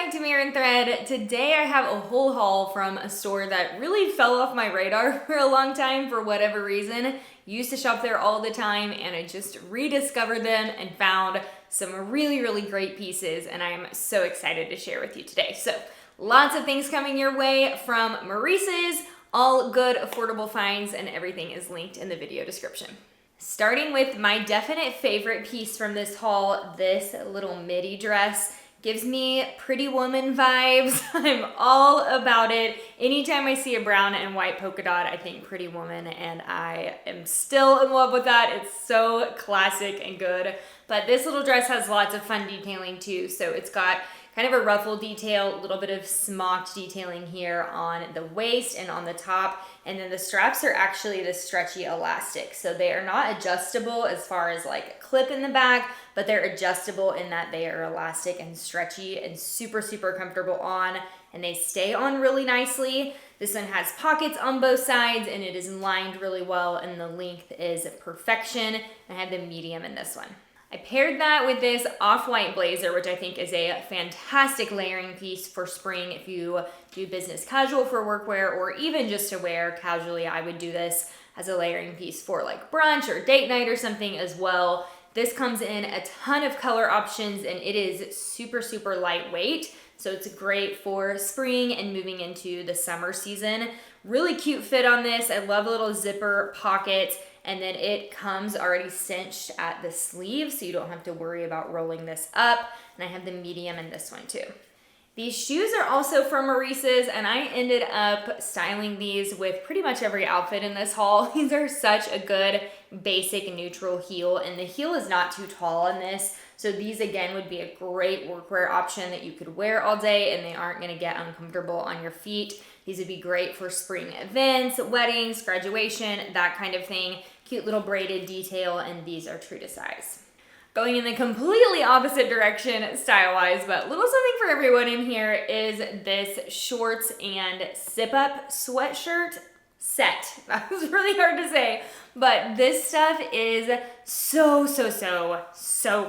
back to Mirror and Thread. Today I have a whole haul from a store that really fell off my radar for a long time for whatever reason. Used to shop there all the time and I just rediscovered them and found some really great pieces, and I am so excited to share with you today. So lots of things coming your way from Maurices, all good affordable finds, and everything is linked in the video description. Starting with my definite favorite piece from this haul, this little midi dress. Gives me Pretty Woman vibes. I'm all about it. Anytime I see a brown and white polka dot, I think Pretty Woman, and I am still in love with that. It's so classic and good. But this little dress has lots of fun detailing too. So it's got kind of a ruffle detail, a little bit of smocked detailing here on the waist and on the top. And then the straps are actually this stretchy elastic. So they are not adjustable as far as like a clip in the back, but they're adjustable in that they are elastic and stretchy and super comfortable on, and they stay on really nicely. This one has pockets on both sides and it is lined really well, and the length is perfection. I have the medium in this one. I paired that with this off-white blazer, which I think is a fantastic layering piece for spring. If you do business casual for workwear or even just to wear casually, I would do this as a layering piece for like brunch or date night or something as well. This comes in a ton of color options and it is super lightweight. So it's great for spring and moving into the summer season. Really cute fit on this. I love a little zipper pocket. And then it comes already cinched at the sleeve, so you don't have to worry about rolling this up. And I have the medium in this one too. These shoes are also from Maurices, and I ended up styling these with pretty much every outfit in this haul. These are such a good basic neutral heel, and the heel is not too tall on this. So these again would be a great workwear option that you could wear all day and they aren't gonna get uncomfortable on your feet. These would be great for spring events, weddings, graduation, that kind of thing. Cute little braided detail, and these are true to size. Going in the completely opposite direction style-wise, but a little something for everyone in here, is this shorts and zip-up sweatshirt set. That was really hard to say, but this stuff is so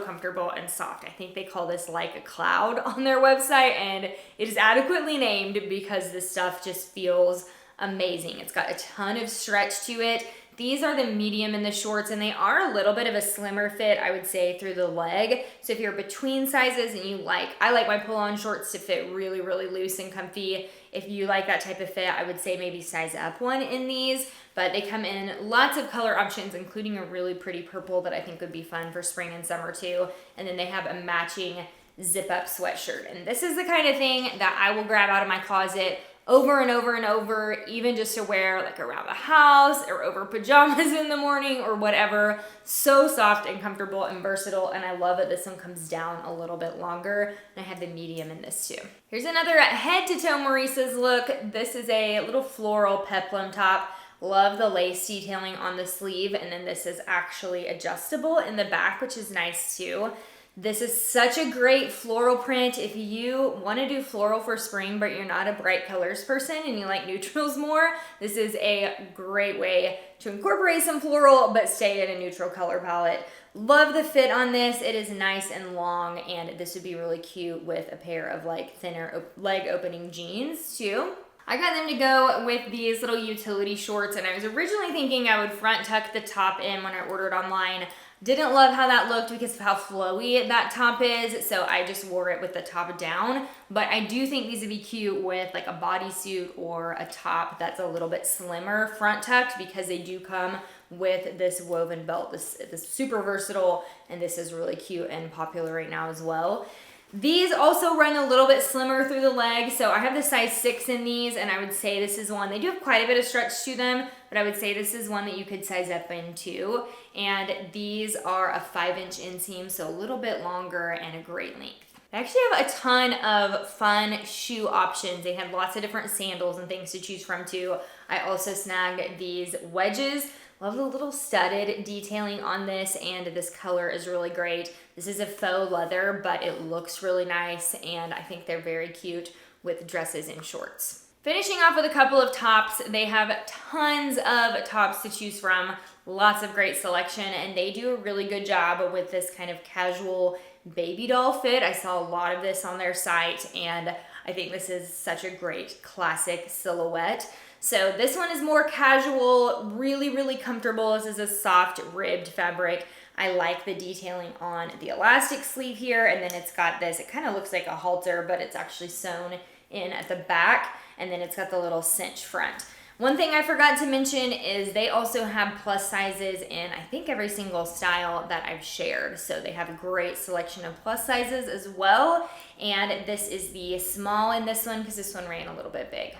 comfortable and soft. I think they call this like a cloud on their website, and it is adequately named because this stuff just feels amazing. It's got a ton of stretch to it. These are the medium in the shorts, and they are a little bit of a slimmer fit, I would say, through the leg. So if you're between sizes and I like my pull-on shorts to fit really loose and comfy. If you like that type of fit, I would say maybe size up one in these, but they come in lots of color options, including a really pretty purple that I think would be fun for spring and summer too. And then they have a matching zip-up sweatshirt. And this is the kind of thing that I will grab out of my closet over and over, even just to wear like around the house or over pajamas in the morning or whatever. So soft and comfortable and versatile, and I love that this one comes down a little bit longer, and I have the medium in this too. Here's another head-to-toe Maurices look. This is a little floral peplum top. Love the lace detailing on the sleeve, and then this is actually adjustable in the back, which is nice too. This is such a great floral print. If you want to do floral for spring, but you're not a bright colors person and you like neutrals more, this is a great way to incorporate some floral, but stay in a neutral color palette. Love the fit on this. It is nice and long, and this would be really cute with a pair of like thinner leg opening jeans too. I got them to go with these little utility shorts, and I was originally thinking I would front tuck the top in when I ordered online. Didn't love how that looked because of how flowy that top is, so I just wore it with the top down. But I do think these would be cute with like a bodysuit or a top that's a little bit slimmer front tucked, because they do come with this woven belt. This super versatile, and this is really cute and popular right now as well. These also run a little bit slimmer through the leg, so I have the size 6 in these, and I would say this is one, they do have quite a bit of stretch to them, but I would say this is one that you could size up into. And these are a 5-inch inseam, so a little bit longer and a great length. They actually have a ton of fun shoe options. They have lots of different sandals and things to choose from too. I also snagged these wedges. Love the little studded detailing on this, and this color is really great. This is a faux leather, but it looks really nice, and I think they're very cute with dresses and shorts. Finishing off with a couple of tops, they have tons of tops to choose from, lots of great selection, and they do a really good job with this kind of casual baby doll fit. I saw a lot of this on their site, and I think this is such a great classic silhouette. So this one is more casual, really, really comfortable. This is a soft ribbed fabric. I like the detailing on the elastic sleeve here, and then it's got this, it kind of looks like a halter, but it's actually sewn in at the back, and then it's got the little cinch front. One thing I forgot to mention is they also have plus sizes in, I think, every single style that I've shared. So they have a great selection of plus sizes as well. And this is the small in this one because this one ran a little bit big.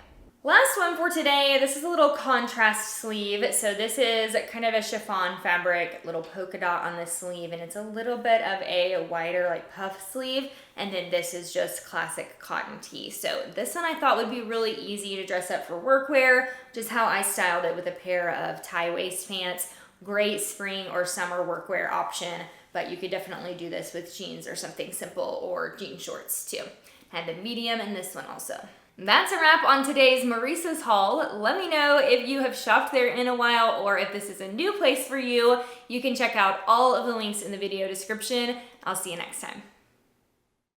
Last one for today, this is a little contrast sleeve. So this is kind of a chiffon fabric, little polka dot on the sleeve, and it's a little bit of a wider like puff sleeve. And then this is just classic cotton tee. So this one I thought would be really easy to dress up for workwear, just how I styled it with a pair of tie waist pants. Great spring or summer workwear option, but you could definitely do this with jeans or something simple, or jean shorts too. Had the medium in this one also. That's a wrap on today's Maurices haul. Let me know if you have shopped there in a while or if this is a new place for you. You can check out all of the links in the video description. I'll see you next time.